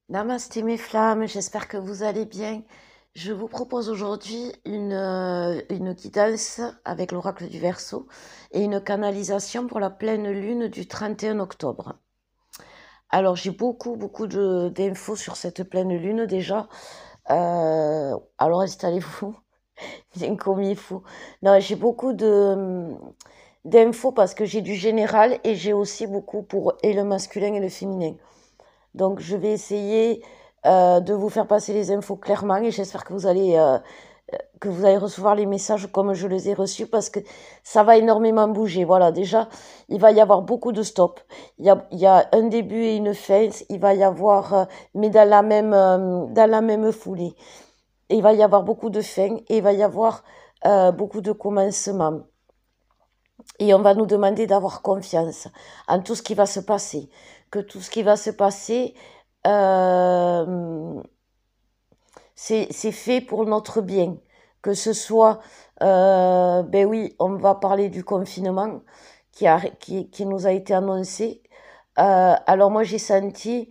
Namasté mes flammes, j'espère que vous allez bien. Je vous propose aujourd'hui une guidance avec l'oracle du Verseau et une canalisation pour la pleine lune du 31 octobre. Alors j'ai beaucoup d'infos sur cette pleine lune déjà. Alors installez-vous bien comme il faut. Non, j'ai beaucoup d'infos parce que j'ai du général et j'ai aussi beaucoup pour et le masculin et le féminin. Donc, je vais essayer de vous faire passer les infos clairement et j'espère que vous allez recevoir les messages comme je les ai reçus parce que ça va énormément bouger. Voilà, déjà, il va y avoir beaucoup de stops. Il y a un début et une fin. Il va y avoir, mais dans la même foulée. Et il va y avoir beaucoup de fins et il va y avoir beaucoup de commencements. Et on va nous demander d'avoir confiance en tout ce qui va se passer. Que tout ce qui va se passer, euh, c'est fait pour notre bien. Que ce soit, ben oui, on va parler du confinement qui nous a été annoncé. Alors moi, j'ai senti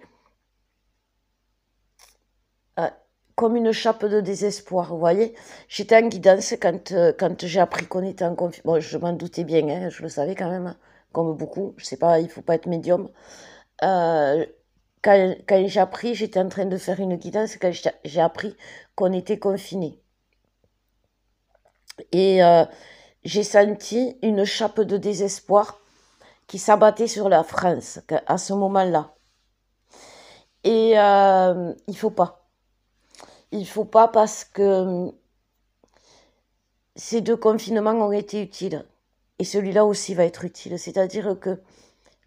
euh, comme une chape de désespoir, vous voyez. J'étais en guidance quand j'ai appris qu'on était en confinement. Bon, je m'en doutais bien, hein, je le savais quand même, hein, comme beaucoup. Je sais pas, il faut pas être médium. Euh, quand j'ai appris, j'étais en train de faire une guidance, quand j'ai appris qu'on était confiné. Et j'ai senti une chape de désespoir qui s'abattait sur la France à ce moment-là. Et il faut pas. Il faut pas parce que ces deux confinements ont été utiles. Et celui-là aussi va être utile. C'est-à-dire que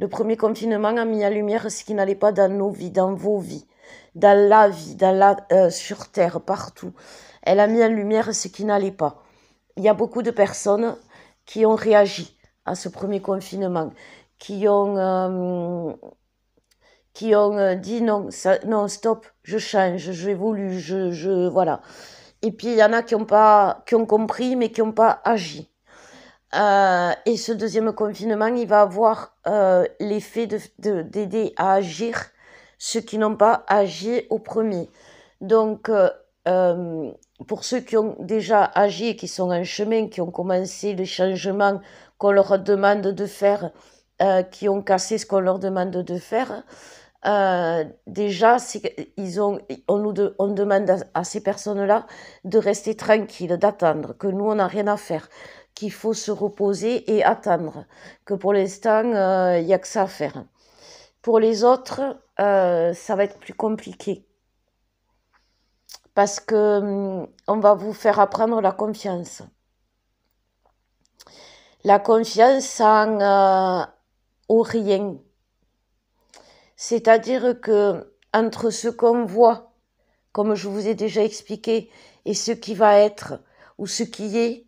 le premier confinement a mis en lumière ce qui n'allait pas dans nos vies, dans vos vies, dans la vie, sur Terre, partout. Elle a mis en lumière ce qui n'allait pas. Il y a beaucoup de personnes qui ont réagi à ce premier confinement, qui ont, euh, qui ont dit non, non, stop, je change, j'évolue, voilà. Et puis il y en a qui ont compris, mais qui n'ont pas agi. Et ce deuxième confinement, il va avoir l'effet d'aider à agir ceux qui n'ont pas agi au premier. Donc, euh, pour ceux qui ont déjà agi et qui sont en chemin, qui ont commencé les changements qu'on leur demande de faire, qui ont cassé ce qu'on leur demande de faire, déjà, on demande à ces personnes-là de rester tranquilles, d'attendre, que nous, on n'a rien à faire, qu'il faut se reposer et attendre, que pour l'instant, il n'y a que ça à faire. Pour les autres, ça va être plus compliqué parce que on va vous faire apprendre la confiance. La confiance au rien. C'est-à-dire que entre ce qu'on voit, comme je vous ai déjà expliqué, et ce qui va être ou ce qui est,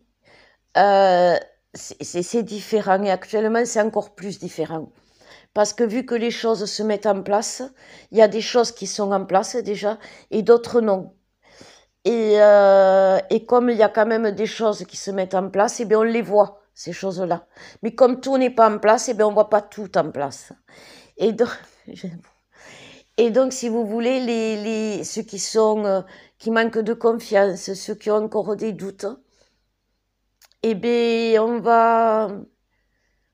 euh, c'est différent. Et actuellement, c'est encore plus différent. Parce que vu que les choses se mettent en place, il y a des choses qui sont en place déjà et d'autres non. Et comme il y a quand même des choses qui se mettent en place, eh bien on les voit, ces choses-là. Mais comme tout n'est pas en place, eh bien on ne voit pas tout en place. Et donc, et donc si vous voulez, ceux qui manquent de confiance, ceux qui ont encore des doutes, eh bien on va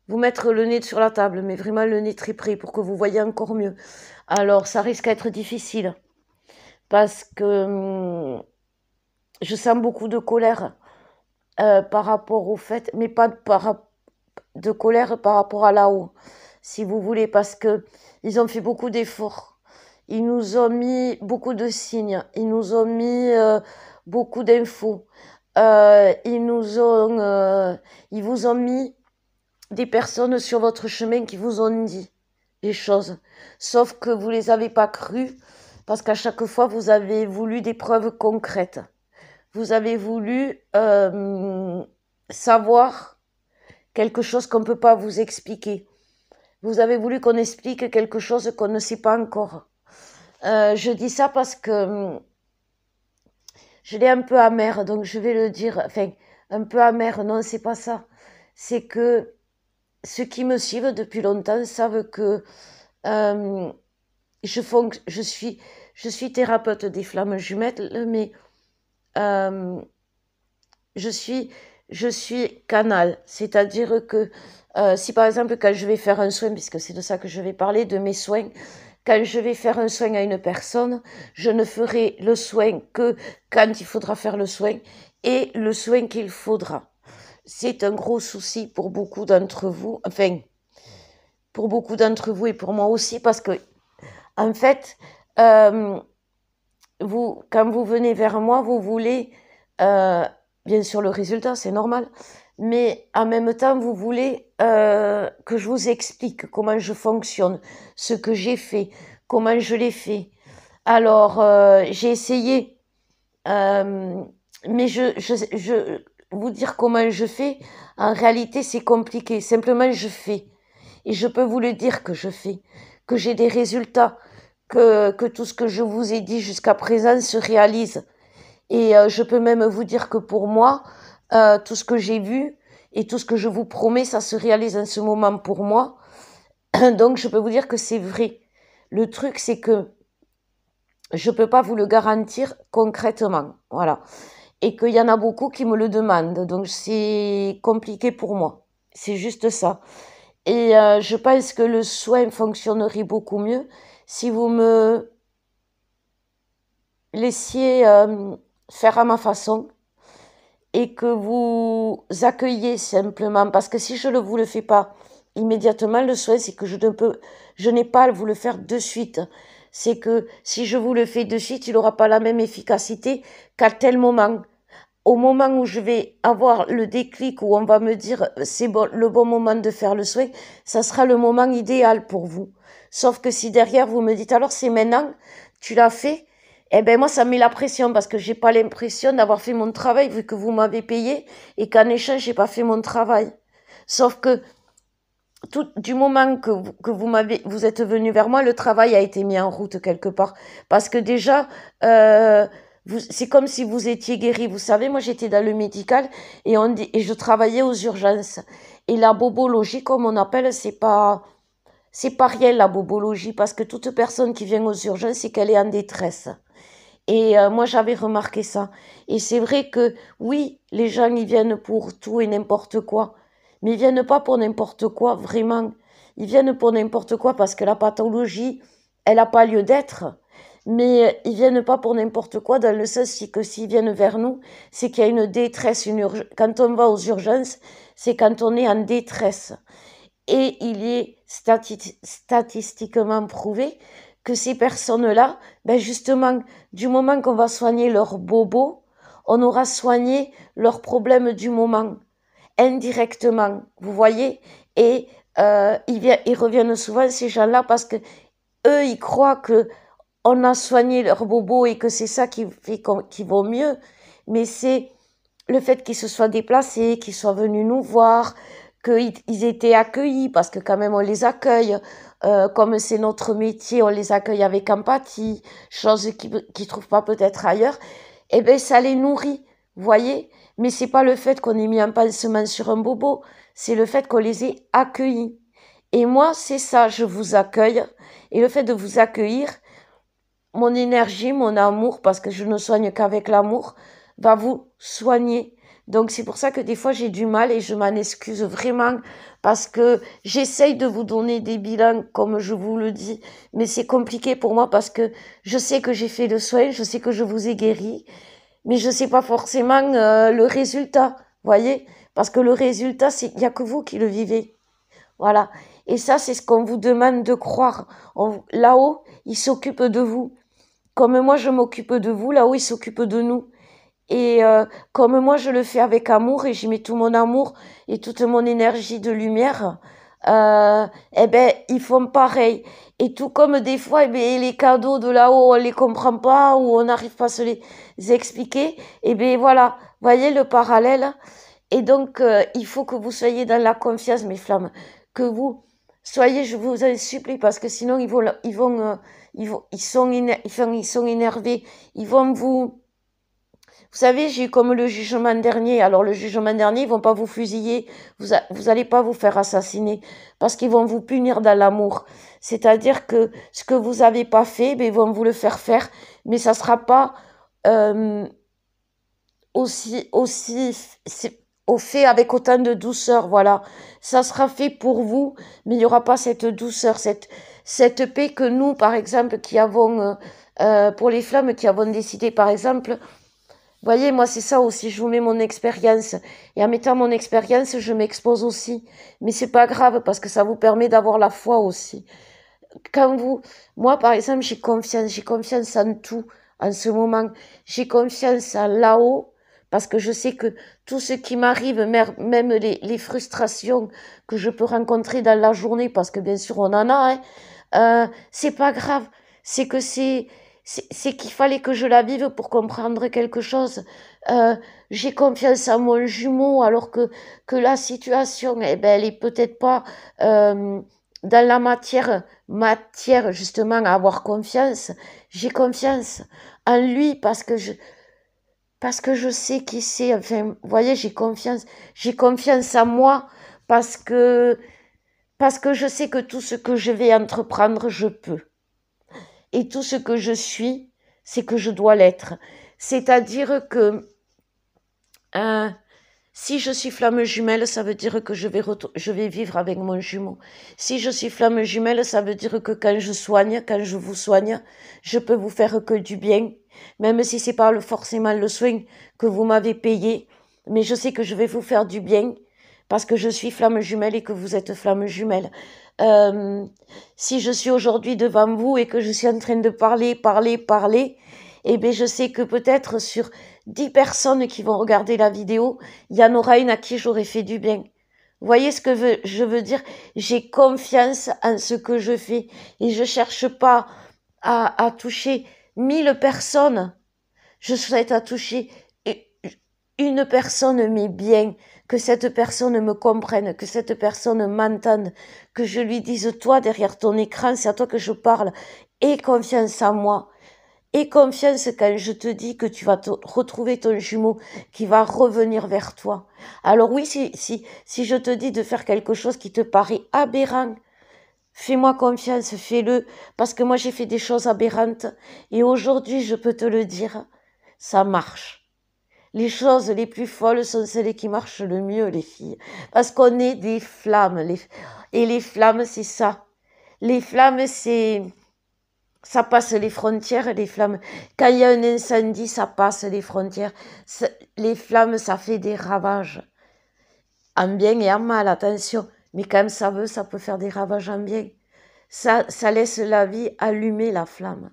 vous mettre le nez sur la table, mais vraiment le nez très près pour que vous voyez encore mieux. Alors ça risque d'être difficile parce que je sens beaucoup de colère par rapport au fait, mais pas de colère par rapport à là-haut, si vous voulez, parce que ils ont fait beaucoup d'efforts. Ils nous ont mis beaucoup de signes, ils nous ont mis beaucoup d'infos, ils vous ont mis des personnes sur votre chemin qui vous ont dit des choses, sauf que vous les avez pas crues, parce qu'à chaque fois vous avez voulu des preuves concrètes. Vous avez voulu savoir quelque chose qu'on ne peut pas vous expliquer. Vous avez voulu qu'on explique quelque chose qu'on ne sait pas encore. Je dis ça parce que je l'ai un peu amère, donc je vais le dire. Enfin, un peu amère, non, c'est pas ça. C'est que ceux qui me suivent depuis longtemps savent que euh, je suis thérapeute des flammes jumelles, mais euh, je suis, je suis canal. C'est-à-dire que si par exemple, quand je vais faire un soin, puisque c'est de ça que je vais parler, de mes soins, quand je vais faire un soin à une personne, je ne ferai le soin que quand il faudra faire le soin et le soin qu'il faudra. C'est un gros souci pour beaucoup d'entre vous, enfin, pour beaucoup d'entre vous et pour moi aussi, parce que, en fait, euh, vous, quand vous venez vers moi, vous voulez, euh, bien sûr, le résultat, c'est normal, mais en même temps, vous voulez que je vous explique comment je fonctionne, ce que j'ai fait, comment je l'ai fait. Alors, j'ai essayé, euh, mais vous dire comment je fais, en réalité, c'est compliqué. Simplement, je fais. Et je peux vous le dire que je fais, que j'ai des résultats, que tout ce que je vous ai dit jusqu'à présent se réalise. Et je peux même vous dire que pour moi, tout ce que j'ai vu et tout ce que je vous promets, ça se réalise en ce moment pour moi. Donc je peux vous dire que c'est vrai. Le truc, c'est que je ne peux pas vous le garantir concrètement. Voilà. Et qu'il y en a beaucoup qui me le demandent. Donc c'est compliqué pour moi. C'est juste ça. Et je pense que le soin fonctionnerait beaucoup mieux si vous me laissiez faire à ma façon et que vous accueillez simplement. Parce que si je ne vous le fais pas immédiatement, le soin, c'est que je n'ai pas à vous le faire de suite. C'est que si je vous le fais de suite, il n'aura pas la même efficacité qu'à tel moment. Au moment où je vais avoir le déclic, où on va me dire c'est bon, le bon moment de faire le soin, ça sera le moment idéal pour vous. Sauf que si derrière vous me dites alors c'est maintenant, tu l'as fait, eh ben moi ça me met la pression parce que j'ai pas l'impression d'avoir fait mon travail vu que vous m'avez payé et qu'en échange j'ai pas fait mon travail. Sauf que du moment que vous êtes venu vers moi, le travail a été mis en route quelque part. Parce que déjà, c'est comme si vous étiez guéri. Vous savez, moi j'étais dans le médical et je travaillais aux urgences. Et la bobologie, comme on appelle, c'est pas rien la bobologie, parce que toute personne qui vient aux urgences, c'est qu'elle est en détresse. Et moi j'avais remarqué ça. Et c'est vrai que oui, les gens ils viennent pour tout et n'importe quoi. Mais ils viennent pas pour n'importe quoi, vraiment. Ils viennent pour n'importe quoi parce que la pathologie, elle n'a pas lieu d'être. Mais ils viennent pas pour n'importe quoi dans le sens que s'ils viennent vers nous, c'est qu'il y a une détresse, quand on va aux urgences, c'est quand on est en détresse. Et il est statistiquement prouvé que ces personnes-là, ben justement, du moment qu'on va soigner leurs bobos, on aura soigné leurs problèmes du moment, indirectement, vous voyez. Et ils reviennent souvent, ces gens-là, parce que eux, ils croient que on a soigné leurs bobos et que c'est ça qui fait qu'ils vont mieux. Mais c'est le fait qu'ils se soient déplacés, qu'ils soient venus nous voir, qu'ils étaient accueillis, parce que quand même on les accueille, comme c'est notre métier, on les accueille avec empathie, chose qu'ils ne trouvent pas peut-être ailleurs, et bien ça les nourrit, vous voyez. Mais c'est pas le fait qu'on ait mis un pansement sur un bobo, c'est le fait qu'on les ait accueillis. Et moi, c'est ça, je vous accueille, et le fait de vous accueillir, mon énergie, mon amour, parce que je ne soigne qu'avec l'amour, va vous soigner. Donc c'est pour ça que des fois j'ai du mal et je m'en excuse vraiment parce que j'essaye de vous donner des bilans comme je vous le dis, mais c'est compliqué pour moi parce que je sais que j'ai fait le soin, je sais que je vous ai guéri, mais je sais pas forcément le résultat, voyez, parce que le résultat, il y a que vous qui le vivez. Voilà. Et ça, c'est ce qu'on vous demande de croire. Là-haut, il s'occupe de vous. Comme moi, je m'occupe de vous, là-haut, il s'occupe de nous. Et comme moi, je le fais avec amour et j'y mets tout mon amour et toute mon énergie de lumière, eh ben, ils font pareil. Et tout comme des fois, eh ben, les cadeaux de là-haut, on les comprend pas ou on n'arrive pas à se les expliquer, eh ben voilà, voyez le parallèle. Et donc, il faut que vous soyez dans la confiance, mes flammes, que vous soyez, je vous en supplie, parce que sinon ils sont énervés, ils vont Vous savez, j'ai eu comme le jugement dernier. Alors, le jugement dernier, ils vont pas vous fusiller, vous allez pas vous faire assassiner, parce qu'ils vont vous punir dans l'amour. C'est-à-dire que ce que vous avez pas fait, ben, ils vont vous le faire, mais ça sera pas euh, aussi au fait avec autant de douceur, voilà. Ça sera fait pour vous, mais il n'y aura pas cette douceur, cette paix que nous, par exemple, qui avons, pour les flammes, qui avons décidé, par exemple, voyez, moi, c'est ça aussi, je vous mets mon expérience. Et en mettant mon expérience, je m'expose aussi. Mais c'est pas grave, parce que ça vous permet d'avoir la foi aussi. Moi, par exemple, j'ai confiance en tout, en ce moment. J'ai confiance en là-haut, parce que je sais que tout ce qui m'arrive, même les frustrations que je peux rencontrer dans la journée, parce que bien sûr, on en a, c'est pas grave. C'est que c'est qu'il fallait que je la vive pour comprendre quelque chose. J'ai confiance en mon jumeau, alors que la situation, eh ben, elle est peut-être pas, dans la matière justement à avoir confiance. J'ai confiance en lui parce que je sais qui c'est. Enfin, vous voyez, j'ai confiance en moi parce que je sais que tout ce que je vais entreprendre, je peux. Et tout ce que je suis, c'est que je dois l'être. C'est-à-dire que si je suis flamme jumelle, ça veut dire que je vais vivre avec mon jumeau. Si je suis flamme jumelle, ça veut dire que quand je vous soigne, je peux vous faire que du bien, même si c'est pas forcément le soin que vous m'avez payé, mais je sais que je vais vous faire du bien parce que je suis flamme jumelle et que vous êtes flamme jumelle. Si je suis aujourd'hui devant vous et que je suis en train de parler, eh bien je sais que peut-être sur 10 personnes qui vont regarder la vidéo, il y en aura une à qui j'aurais fait du bien. Vous voyez ce que je veux dire? J'ai confiance en ce que je fais et je cherche pas à toucher 1000 personnes. Je souhaite à toucher une personne, mais bien, que cette personne me comprenne, que cette personne m'entende, que je lui dise, toi, derrière ton écran, c'est à toi que je parle, aie confiance en moi. Aie confiance quand je te dis que tu vas retrouver ton jumeau qui va revenir vers toi. Alors oui, si je te dis de faire quelque chose qui te paraît aberrant, fais-moi confiance, fais-le, parce que moi j'ai fait des choses aberrantes et aujourd'hui je peux te le dire, ça marche. Les choses les plus folles sont celles qui marchent le mieux, les filles, parce qu'on est des flammes, et les flammes c'est ça. Les flammes ça passe les frontières, les flammes. Quand il y a un incendie, ça passe les frontières. Les flammes, ça fait des ravages. En bien et en mal, attention. Mais quand ça veut, ça peut faire des ravages en bien. Ça laisse la vie allumer la flamme.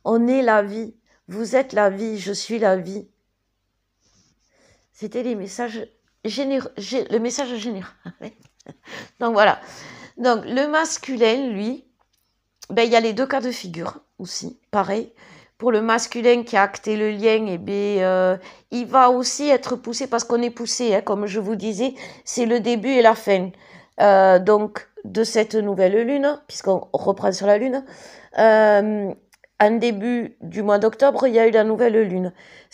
On est la vie. Vous êtes la vie. Je suis la vie. C'était les messages généreux. Le message généreux. Donc voilà. Donc le masculin, lui, ben, il y a les deux cas de figure aussi, pareil. Pour le masculin qui a acté le lien, eh bien, il va aussi être poussé, parce qu'on est poussé, hein, comme je vous disais, c'est le début et la fin. Donc, de cette nouvelle lune, puisqu'on reprend sur la lune, en début du mois d'octobre, il y a eu la nouvelle lune.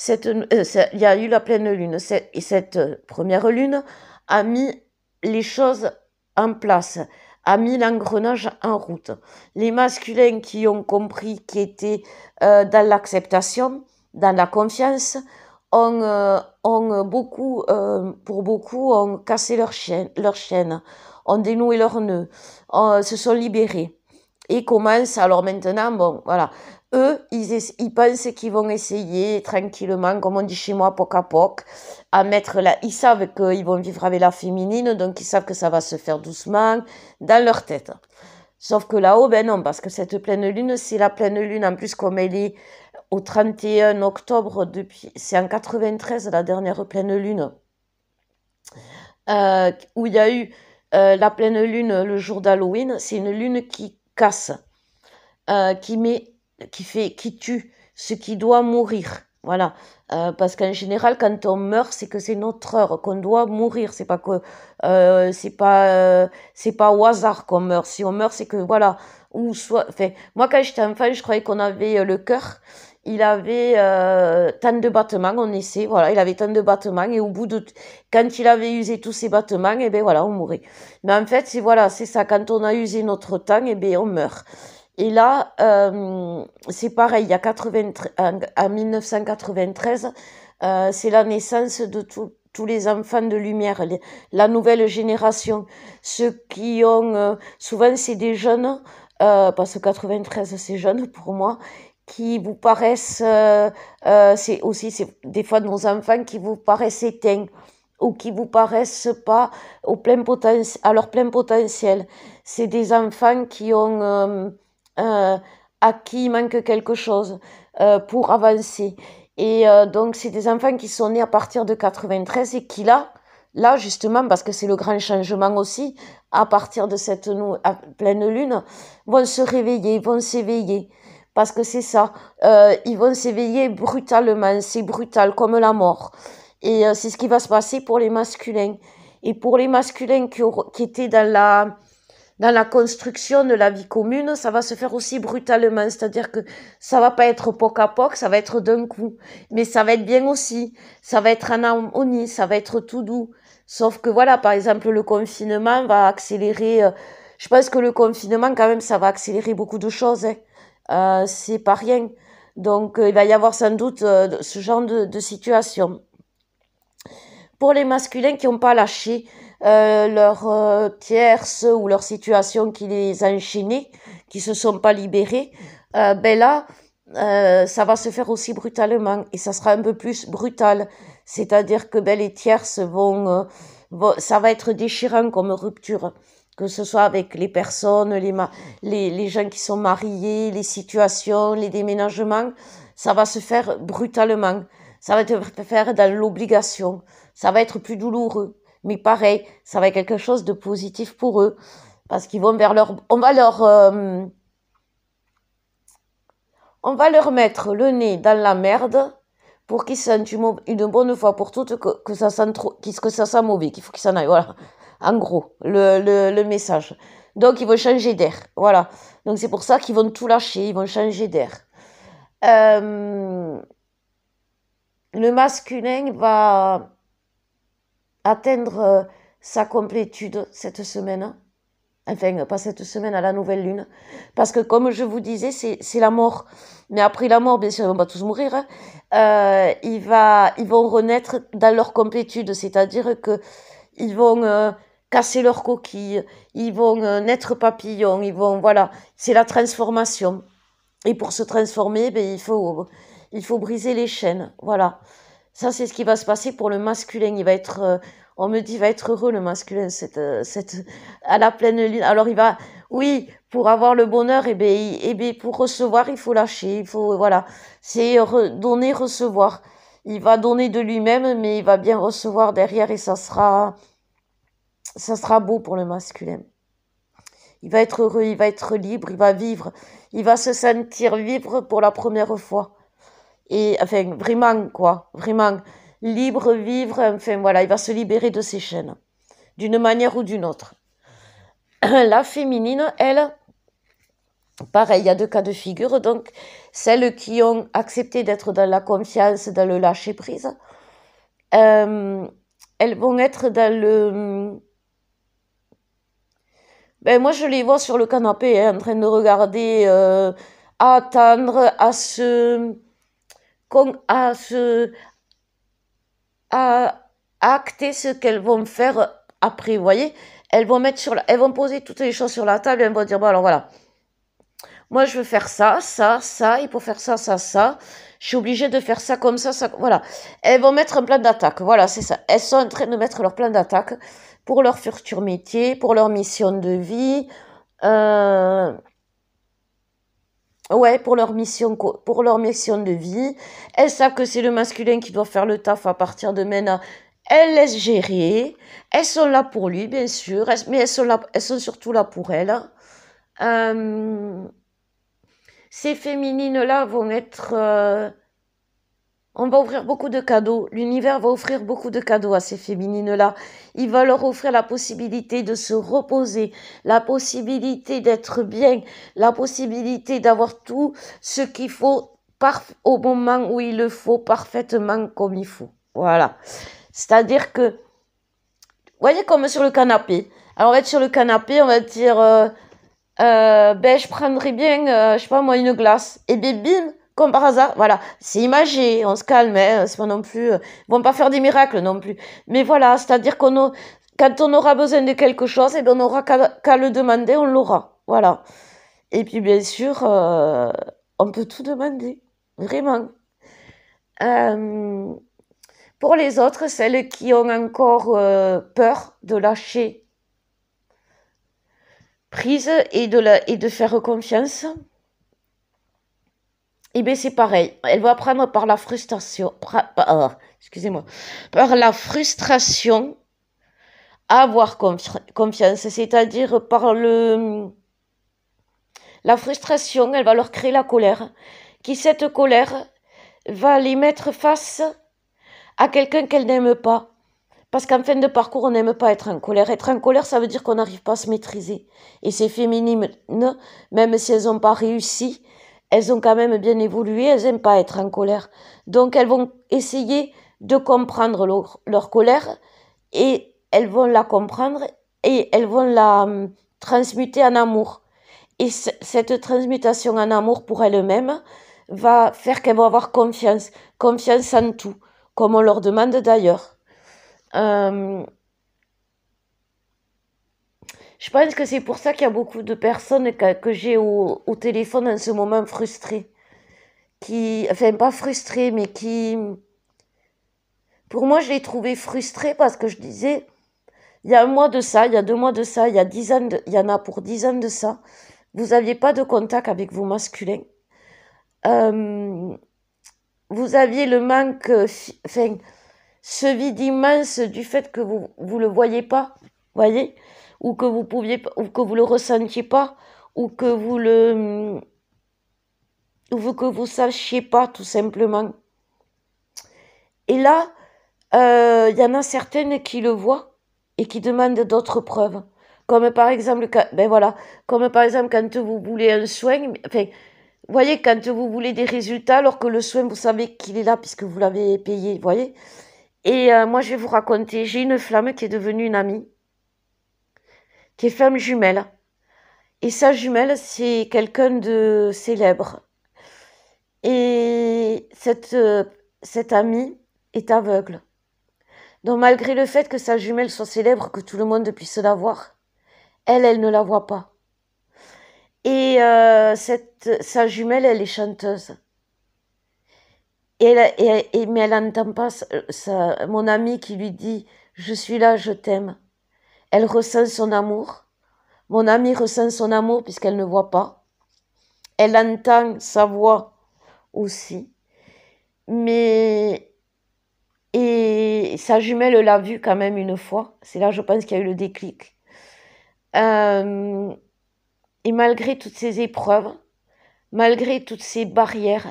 Il y a eu la pleine lune. Et cette première lune a mis les choses en place, a mis l'engrenage en route. Les masculins qui ont compris, qui étaient dans l'acceptation, dans la confiance, ont beaucoup, pour beaucoup, ont cassé leur chaîne, ont dénoué leurs nœuds, se sont libérés. Et commencent, alors maintenant, bon, voilà, eux, ils pensent qu'ils vont essayer tranquillement, comme on dit chez moi, poc à poc, à mettre ils savent qu'ils vont vivre avec la féminine, donc ils savent que ça va se faire doucement, dans leur tête. Sauf que là-haut, ben non, parce que cette pleine lune, c'est la pleine lune, en plus, comme elle est au 31 octobre, c'est en 93, la dernière pleine lune, où il y a eu la pleine lune le jour d'Halloween. C'est une lune qui casse, qui tue ce qui doit mourir. Voilà. Parce qu'en général, quand on meurt, c'est que c'est notre heure, qu'on doit mourir. C'est pas que, c'est pas au hasard qu'on meurt. Si on meurt, c'est que, voilà. Ou soit, enfin, moi, quand j'étais enfant, je croyais qu'on avait le cœur. Il avait tant de battements, on essaie, voilà, il avait tant de battements, et au bout de, quand il avait usé tous ses battements, et ben voilà, on mourait. Mais en fait, c'est voilà, c'est ça, quand on a usé notre temps, et ben on meurt. Et là, c'est pareil, il y a 93, en 1993, c'est la naissance de tous les enfants de lumière, la nouvelle génération. Ceux qui ont, souvent c'est des jeunes, parce que 93 c'est jeune pour moi, qui vous paraissent, c'est aussi c'est des fois nos enfants qui vous paraissent éteints ou qui vous paraissent pas à leur plein potentiel. C'est des enfants qui ont à qui il manque quelque chose pour avancer. Et donc, c'est des enfants qui sont nés à partir de 93 et qui, là justement, parce que c'est le grand changement aussi, à partir de cette pleine lune, vont se réveiller, vont s'éveiller. Parce que c'est ça, ils vont s'éveiller brutalement, c'est brutal, comme la mort. Et c'est ce qui va se passer pour les masculins. Et pour les masculins qui étaient dans la construction de la vie commune, ça va se faire aussi brutalement. C'est-à-dire que ça va pas être poc à poc, ça va être d'un coup. Mais ça va être bien aussi. Ça va être en harmonie, ça va être tout doux. Sauf que voilà, par exemple, le confinement va accélérer. Je pense que le confinement, quand même, ça va accélérer beaucoup de choses. Hein. C'est pas rien. Donc, il va y avoir sans doute ce genre de situation. Pour les masculins qui n'ont pas lâché leur tierce ou leur situation qui les a enchaînés, qui se sont pas libérés, ben là, ça va se faire aussi brutalement et ça sera un peu plus brutal. C'est-à-dire que ben, les tierces ça va être déchirant comme rupture, que ce soit avec les personnes, les gens qui sont mariés, les situations, les déménagements, ça va se faire brutalement. Ça va te faire dans l'obligation. Ça va être plus douloureux. Mais pareil, ça va être quelque chose de positif pour eux. Parce qu'ils vont vers on va leur mettre le nez dans la merde pour qu'ils sentent une bonne fois pour toutes que ça sent que ça sent mauvais, qu'il faut qu'ils s'en aillent. Voilà. En gros, le message. Donc, ils vont changer d'air. Voilà. Donc, c'est pour ça qu'ils vont tout lâcher. Ils vont changer d'air. Le masculin va atteindre sa complétude cette semaine. Enfin, pas cette semaine, à la nouvelle lune. Parce que, comme je vous disais, c'est la mort. Mais après la mort, bien sûr, on va tous mourir. Hein. Ils vont renaître dans leur complétude. C'est-à-dire que ils vont casser leur coquille. Ils vont naître papillons. Voilà. C'est la transformation. Et pour se transformer, ben, il faut briser les chaînes. Voilà. Ça, c'est ce qui va se passer pour le masculin. Il va être, on me dit, il va être heureux, le masculin, à la pleine lune. Alors, oui, pour avoir le bonheur, pour recevoir, il faut lâcher. Voilà. C'est donner, recevoir. Il va donner de lui-même, mais il va bien recevoir derrière et ça sera beau pour le masculin. Il va être heureux, il va être libre, il va vivre. Il va se sentir vivre pour la première fois. Et, enfin, vraiment, quoi. Vraiment. Libre, vivre, enfin, voilà. Il va se libérer de ses chaînes. D'une manière ou d'une autre. La féminine, elle, pareil, il y a deux cas de figure. Donc, celles qui ont accepté d'être dans la confiance, dans le lâcher-prise, elles vont être dans le... Ben, moi, je les vois sur le canapé, hein, en train de regarder, à attendre, à acter ce qu'elles vont faire après, vous voyez. Elles vont poser toutes les choses sur la table et elles vont dire, bon, alors voilà. Moi, je veux faire ça, ça, ça, et pour faire ça, ça, ça, je suis obligée de faire ça comme ça, voilà. Elles vont mettre un plan d'attaque, voilà, c'est ça. Elles sont en train de mettre leur plan d'attaque pour leur futur métier, pour leur mission de vie, ouais, pour leur mission de vie. Elles savent que c'est le masculin qui doit faire le taf à partir de maintenant. Elles laissent gérer. Elles sont là pour lui, bien sûr, mais elles sont surtout là pour elle. Ces féminines-là vont être On va offrir beaucoup de cadeaux. L'univers va offrir beaucoup de cadeaux à ces féminines-là. Il va leur offrir la possibilité de se reposer, la possibilité d'être bien, la possibilité d'avoir tout ce qu'il faut au moment où il le faut, parfaitement comme il faut. Voilà. C'est-à-dire que, vous voyez, comme sur le canapé. Alors, on va être sur le canapé, on va dire, ben, je prendrais bien, je sais pas moi, une glace. Et bien, bim, comme par hasard, voilà, c'est imagé, on se calme, hein, c'est pas non plus, ils vont pas faire des miracles non plus. Mais voilà, c'est-à-dire quand on aura besoin de quelque chose, et ben on aura qu'à le demander, on l'aura. Voilà. Et puis, bien sûr, on peut tout demander. Vraiment. Euh, pour les autres, celles qui ont encore peur de lâcher prise et de faire confiance, eh bien, c'est pareil. Elle va apprendre par la frustration, excusez-moi, par la frustration à avoir confiance, c'est-à-dire par la frustration, elle va leur créer la colère, qui cette colère va les mettre face à quelqu'un qu'elle n'aime pas. Parce qu'en fin de parcours, on n'aime pas être en colère. Être en colère, ça veut dire qu'on n'arrive pas à se maîtriser. Et ces féminines, même si elles n'ont pas réussi, elles ont quand même bien évolué, elles n'aiment pas être en colère. Donc elles vont essayer de comprendre leur colère et elles vont la comprendre et elles vont la transmuter en amour. Et cette transmutation en amour pour elles-mêmes va faire qu'elles vont avoir confiance en tout, comme on leur demande d'ailleurs. Je pense que c'est pour ça qu'il y a beaucoup de personnes que j'ai au téléphone en ce moment frustrées. Enfin, pas frustrées, mais qui... Pour moi, je les trouvais frustrées parce que je disais, il y a un mois de ça, il y a 2 mois de ça, il y a 10 ans, il y en a pour 10 ans de ça, vous n'aviez pas de contact avec vos masculins. Vous aviez le manque, enfin, ce vide immense du fait que vous le voyez pas, voyez, ou que vous pouviez, ou que vous le ressentiez pas, ou que vous sachiez pas tout simplement. Et là, il y en a certaines qui le voient et qui demandent d'autres preuves, comme par exemple, comme par exemple quand vous voulez un soin, enfin, vous voyez, quand vous voulez des résultats, alors que le soin, vous savez qu'il est là puisque vous l'avez payé, vous voyez. Et moi, je vais vous raconter, j'ai une flamme qui est devenue une amie, qui est flamme jumelle. Et sa jumelle, c'est quelqu'un de célèbre. Et cette amie est aveugle. Donc, malgré le fait que sa jumelle soit célèbre, que tout le monde puisse la voir, elle ne la voit pas. Et sa jumelle, elle est chanteuse. Mais elle n'entend pas mon amie qui lui dit « Je suis là, je t'aime ». Elle ressent son amour. Mon amie ressent son amour puisqu'elle ne voit pas. Elle entend sa voix aussi. Et sa jumelle l'a vue quand même une fois. C'est là, je pense, qu'il y a eu le déclic. Et malgré toutes ces épreuves, malgré toutes ces barrières,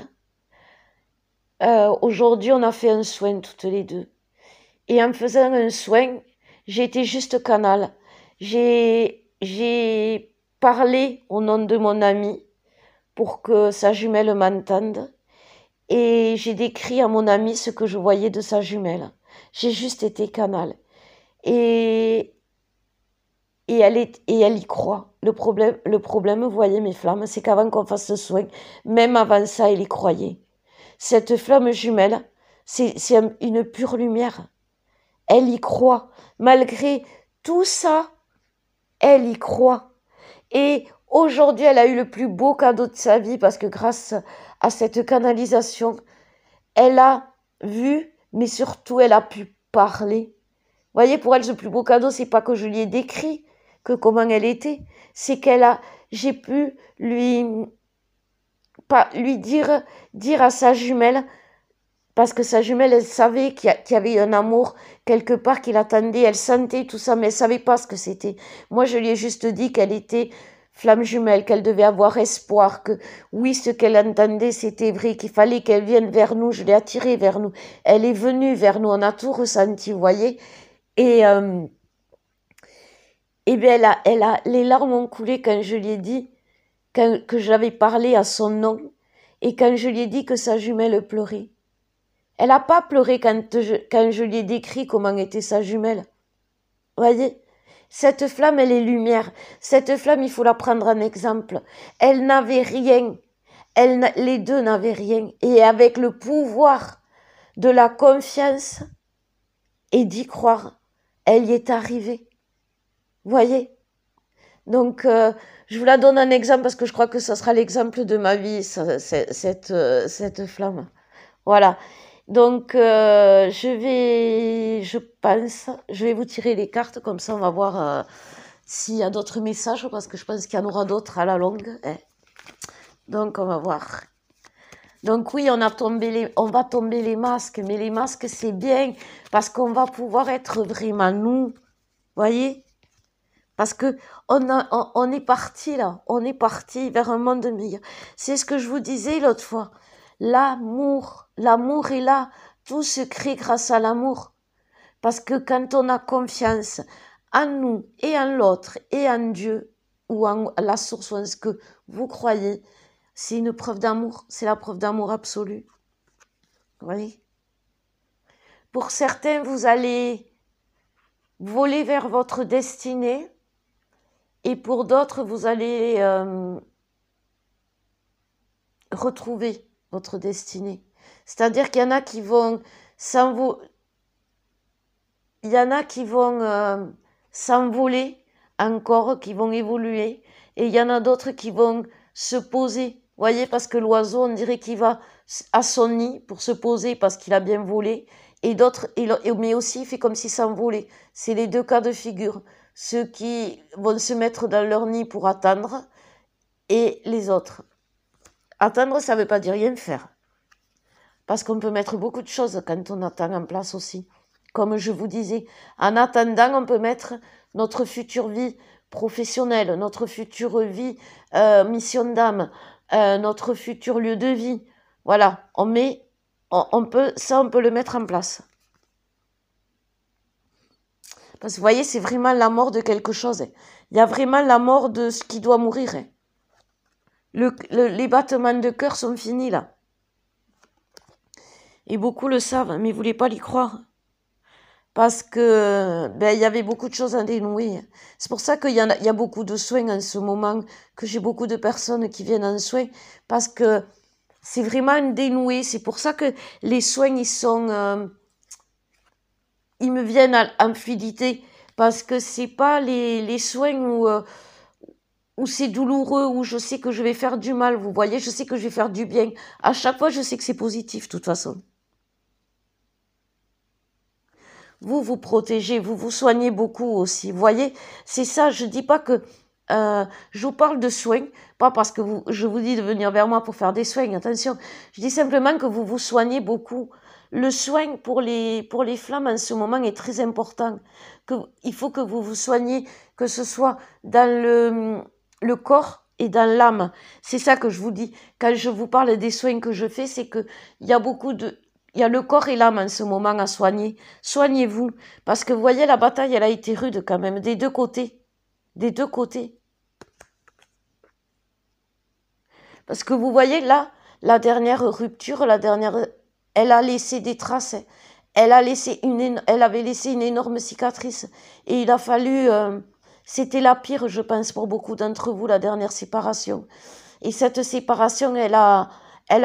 aujourd'hui, on a fait un soin toutes les deux. Et en faisant un soin, j'ai été juste canal. J'ai parlé au nom de mon amie pour que sa jumelle m'entende. Et j'ai décrit à mon amie ce que je voyais de sa jumelle. J'ai juste été canal. Et elle y croit. Le problème, vous voyez mes flammes, c'est qu'avant qu'on fasse ce soin, même avant ça, elle y croyait. Cette flamme jumelle, c'est une pure lumière. Elle y croit. Malgré tout ça, elle y croit. Et aujourd'hui, elle a eu le plus beau cadeau de sa vie parce que grâce à cette canalisation, elle a vu, mais surtout, elle a pu parler. Vous voyez, pour elle, ce plus beau cadeau, c'est pas que je lui ai décrit que comment elle était, c'est j'ai pu lui dire à sa jumelle, parce que sa jumelle, elle savait qu'il y avait un amour quelque part qui l'attendait, elle sentait tout ça, mais elle savait pas ce que c'était. Moi, je lui ai juste dit qu'elle était flamme jumelle, qu'elle devait avoir espoir, que oui, ce qu'elle entendait, c'était vrai, qu'il fallait qu'elle vienne vers nous, je l'ai attirée vers nous. Elle est venue vers nous, on a tout ressenti, vous voyez. Et bien, les larmes ont coulé quand je lui ai dit que j'avais parlé à son nom et quand je lui ai dit que sa jumelle pleurait. Elle n'a pas pleuré quand je lui ai décrit comment était sa jumelle. Voyez, cette flamme, elle est lumière. Cette flamme, il faut la prendre en exemple. Elle n'avait rien. Les deux n'avaient rien. Et avec le pouvoir de la confiance et d'y croire, elle y est arrivée. Voyez. Donc, je vous la donne en exemple parce que je crois que ça sera l'exemple de ma vie, cette flamme. Voilà. Donc, je vais vous tirer les cartes, comme ça on va voir s'il y a d'autres messages, parce que je pense qu'il y en aura d'autres à la longue. Hein. Donc, on va voir. Donc oui, on va tomber les masques, mais les masques c'est bien, parce qu'on va pouvoir être vraiment nous. Voyez? Parce que on est parti là, on est parti vers un monde meilleur. C'est ce que je vous disais l'autre fois. L'amour est là. Tout se crée grâce à l'amour. Parce que quand on a confiance en nous et en l'autre et en Dieu ou en la source ou en ce que vous croyez, c'est une preuve d'amour. C'est la preuve d'amour absolue. Vous voyez? Pour certains, vous allez voler vers votre destinée. Et pour d'autres, vous allez retrouver votre destinée. C'est-à-dire qu'il y en a qui vont s'envoler encore, qui vont évoluer, et il y en a d'autres qui vont se poser. Vous voyez, parce que l'oiseau, on dirait qu'il va à son nid pour se poser parce qu'il a bien volé, et d'autres, mais aussi il fait comme s'il s'envolait. C'est les deux cas de figure. Ceux qui vont se mettre dans leur nid pour attendre, et les autres. Attendre, ça ne veut pas dire rien faire. Parce qu'on peut mettre beaucoup de choses quand on attend en place aussi. Comme je vous disais, en attendant, on peut mettre notre future vie professionnelle, notre future vie mission d'âme, notre futur lieu de vie. Voilà, on peut le mettre en place. Parce que vous voyez, c'est vraiment la mort de quelque chose. Il y a vraiment la mort de ce qui doit mourir. Les battements de cœur sont finis là. Et beaucoup le savent, mais ils ne voulaient pas y croire. Parce que il y avait beaucoup de choses à dénouer. C'est pour ça qu'il y a beaucoup de soins en ce moment, que j'ai beaucoup de personnes qui viennent en soins, parce que c'est vraiment dénoué. C'est pour ça que les soins, ils me viennent en fluidité, parce que c'est pas les soins où c'est douloureux, où je sais que je vais faire du mal, vous voyez, je sais que je vais faire du bien. À chaque fois, je sais que c'est positif, de toute façon. Vous vous protégez, vous vous soignez beaucoup aussi. Vous voyez, c'est ça, je dis pas que... je vous parle de soins, pas parce que je vous dis de venir vers moi pour faire des soins, attention. Je dis simplement que vous vous soignez beaucoup. Le soin pour les flammes en ce moment est très important. Il faut que vous vous soignez, que ce soit dans le corps et dans l'âme. C'est ça que je vous dis. Quand je vous parle des soins que je fais, c'est qu'il y a il y a le corps et l'âme en ce moment à soigner. Soignez-vous. Parce que vous voyez, la bataille, elle a été rude quand même, des deux côtés. Des deux côtés. Parce que vous voyez là, la dernière rupture, elle a laissé des traces. Elle avait laissé une énorme cicatrice. Et il a fallu... c'était la pire, je pense, pour beaucoup d'entre vous, la dernière séparation. Et cette séparation, elle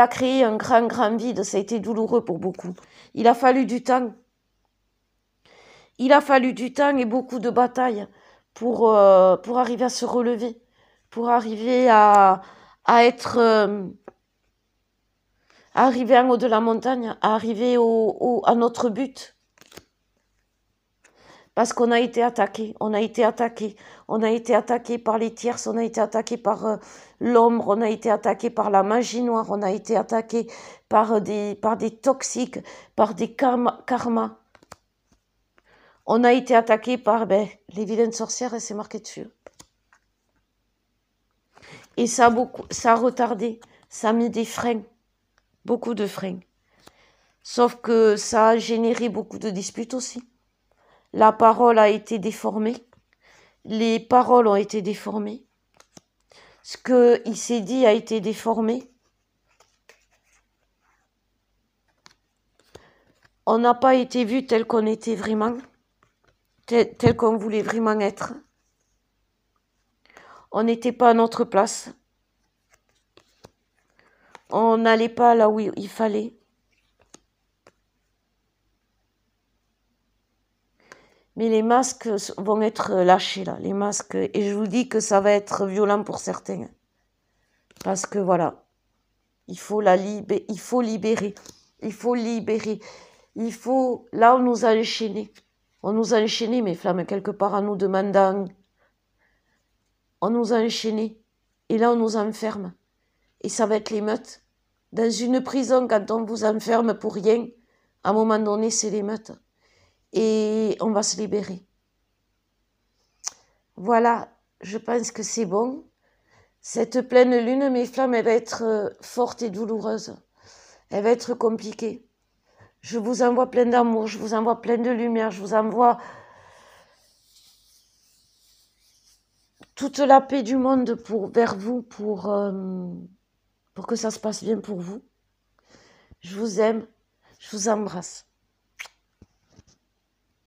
a créé un grand, grand vide. Ça a été douloureux pour beaucoup. Il a fallu du temps. Il a fallu du temps et beaucoup de batailles pour arriver à se relever, pour arriver à être... arriver en haut de la montagne, à arriver à notre but. Parce qu'on a été attaqué, on a été attaqué par les tierces, on a été attaqué par l'ombre, on a été attaqué par la magie noire, on a été attaqué par des toxiques, par des karmas. On a été attaqué par les vilaines sorcières et c'est marqué dessus. Et ça a retardé, ça a mis des freins, beaucoup de freins. Sauf que ça a généré beaucoup de disputes aussi. La parole a été déformée, les paroles ont été déformées, ce qu'il s'est dit a été déformé. On n'a pas été vu tel qu'on était vraiment, tel qu'on voulait vraiment être. On n'était pas à notre place. On n'allait pas là où il fallait. Mais les masques vont être lâchés là, les masques. Et je vous dis que ça va être violent pour certains. Parce que voilà, il faut libérer. Il faut libérer. Il faut, là on nous a enchaînés. On nous a enchaînés, mes flammes, quelque part en nous demandant. On nous a enchaînés. Et là on nous enferme. Et ça va être l'émeute. Dans une prison, quand on vous enferme pour rien, à un moment donné, c'est l'émeute. Et on va se libérer. Voilà, je pense que c'est bon. Cette pleine lune, mes flammes, elle va être forte et douloureuse. Elle va être compliquée. Je vous envoie plein d'amour, je vous envoie plein de lumière, je vous envoie toute la paix du monde vers vous, pour que ça se passe bien pour vous. Je vous aime, je vous embrasse.